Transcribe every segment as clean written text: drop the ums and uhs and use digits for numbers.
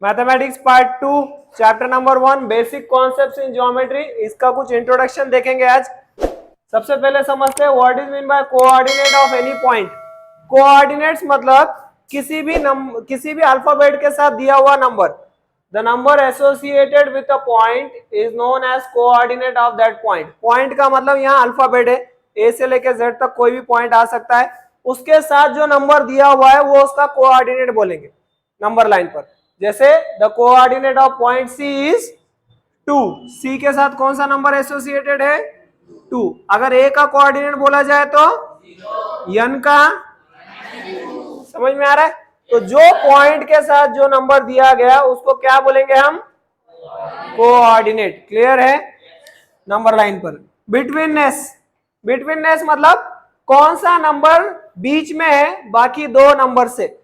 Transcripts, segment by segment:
Mathematics part 2 chapter number 1 basic concepts in geometry, इसका कुछ introduction देखेंगे आज। सबसे पहले समझते हैं what is mean by coordinate of any point. Coordinates मतलब किसी भी अल्फाबेट के साथ दिया हुआ number, the number associated with a point is known as coordinate of that point. Point का मतलब यहाँ अल्फाबेट है, ए से लेकर जेड तक कोई भी पॉइंट आ सकता है, उसके साथ जो नंबर दिया हुआ है वो उसका कोऑर्डिनेट बोलेंगे नंबर लाइन पर। जैसे the coordinate of point C is 2, C के साथ कौन सा नंबर एसोसिएटेड है 2। अगर ए का कोऑर्डिनेट बोला जाए तो एन का, समझ में आ रहा है? तो जो पॉइंट के साथ जो नंबर दिया गया उसको क्या बोलेंगे हम, कोऑर्डिनेट। क्लियर है? नंबर लाइन पर बिटवीननेस, बिटवीननेस मतलब कौन सा नंबर बीच में है बाकी दो नंबर से।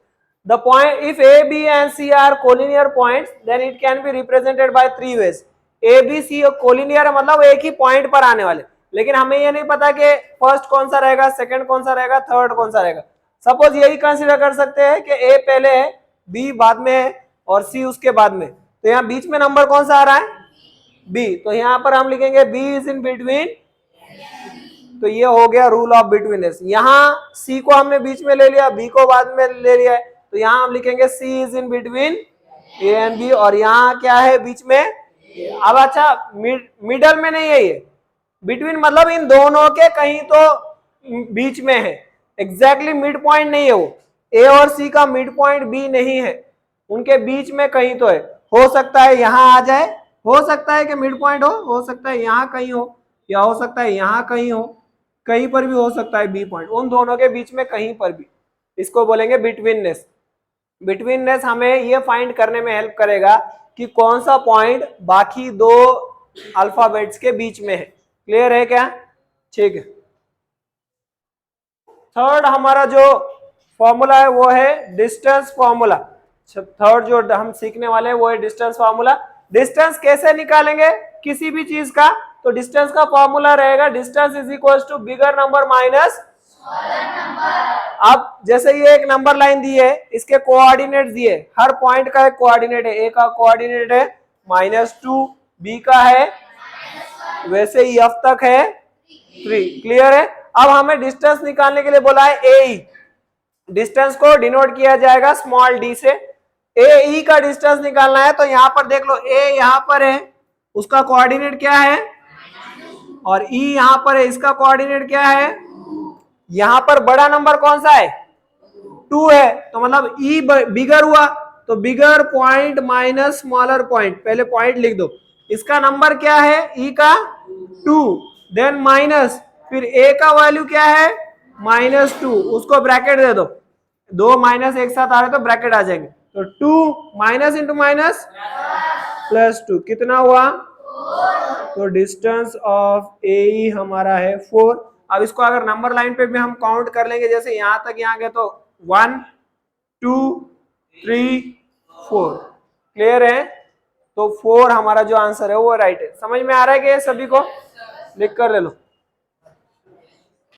The point if A, B and C are collinear points, then it can be represented by 3 ways. A, B, C collinear मतलब एक ही पॉइंट पर आने वाले, लेकिन हमें ये नहीं पता कि फर्स्ट कौन सा रहेगा, सेकंड कौन सा रहेगा, थर्ड कौन सा रहेगा। सपोज यही कंसीडर कर सकते हैं कि A पहले है, B बाद में है और C उसके बाद में, तो यहाँ बीच में नंबर कौन सा आ रहा है B, तो यहाँ पर हम लिखेंगे B is in between। तो ये हो गया रूल ऑफ बिटवीननेस। यहाँ C को हमने बीच में ले लिया, B को बाद में ले लिया है, तो यहां हम लिखेंगे C is in between A and B, और यहाँ क्या है बीच में। अब अच्छा मिडल में नहीं है ये, बिटवीन मतलब इन दोनों के कहीं तो बीच में है, एग्जैक्टली मिड पॉइंट नहीं है वो, A और C का मिड पॉइंट B नहीं है, उनके बीच में कहीं तो है। हो सकता है यहाँ आ जाए, हो सकता है कि मिड पॉइंट हो सकता है यहाँ कहीं हो, या हो सकता है यहाँ कहीं हो, कहीं पर भी हो सकता है B पॉइंट, उन दोनों के बीच में कहीं पर भी, इसको बोलेंगे बिटवीननेस। बिटवीननेस हमें ये फाइंड करने में हेल्प करेगा कि कौन सा पॉइंट बाकी दो अल्फाबेट्स के बीच में है। क्लियर है क्या? ठीक है। थर्ड हमारा जो फॉर्मूला है वो है डिस्टेंस फॉर्मूला। थर्ड जो हम सीखने वाले हैं वो है डिस्टेंस फॉर्मूला। डिस्टेंस कैसे निकालेंगे किसी भी चीज का, तो डिस्टेंस का फॉर्मूला रहेगा distance is equal to bigger number minus. अब जैसे ये एक नंबर लाइन दी है, इसके कोऑर्डिनेट दिए, हर पॉइंट का एक कोऑर्डिनेट है। ए का कोऑर्डिनेट है -2, बी का है, वैसे ही एफ तक है 3। क्लियर है? अब हमें डिस्टेंस निकालने के लिए बोला है ए। डिस्टेंस को डिनोट किया जाएगा स्मॉल डी से। ए ई का डिस्टेंस निकालना है, तो यहां पर देख लो, ए यहां पर है, उसका कोऑर्डिनेट क्या है, और ई यहां पर है, इसका कोऑर्डिनेट क्या है। यहां पर बड़ा नंबर कौन सा है 2 है, तो मतलब ई बिगर हुआ, तो बिगर पॉइंट माइनस स्मॉलर पॉइंट, पहले पॉइंट लिख दो। इसका नंबर क्या है ई का 2, देन माइनस, फिर ए का वैल्यू क्या है -2, उसको ब्रैकेट दे दो, दो माइनस एक साथ आ रहे तो ब्रैकेट आ जाएंगे, तो 2 माइनस इंटू माइनस +2 कितना हुआ, तो डिस्टेंस ऑफ ए हमारा है 4। अब इसको अगर नंबर लाइन पे भी हम काउंट कर लेंगे, जैसे यहां तक यहाँ गए तो 1 2 3 4। क्लियर है? तो 4 हमारा जो आंसर है वो राइट है। समझ में आ रहा है कि सभी को? लिख कर ले लो।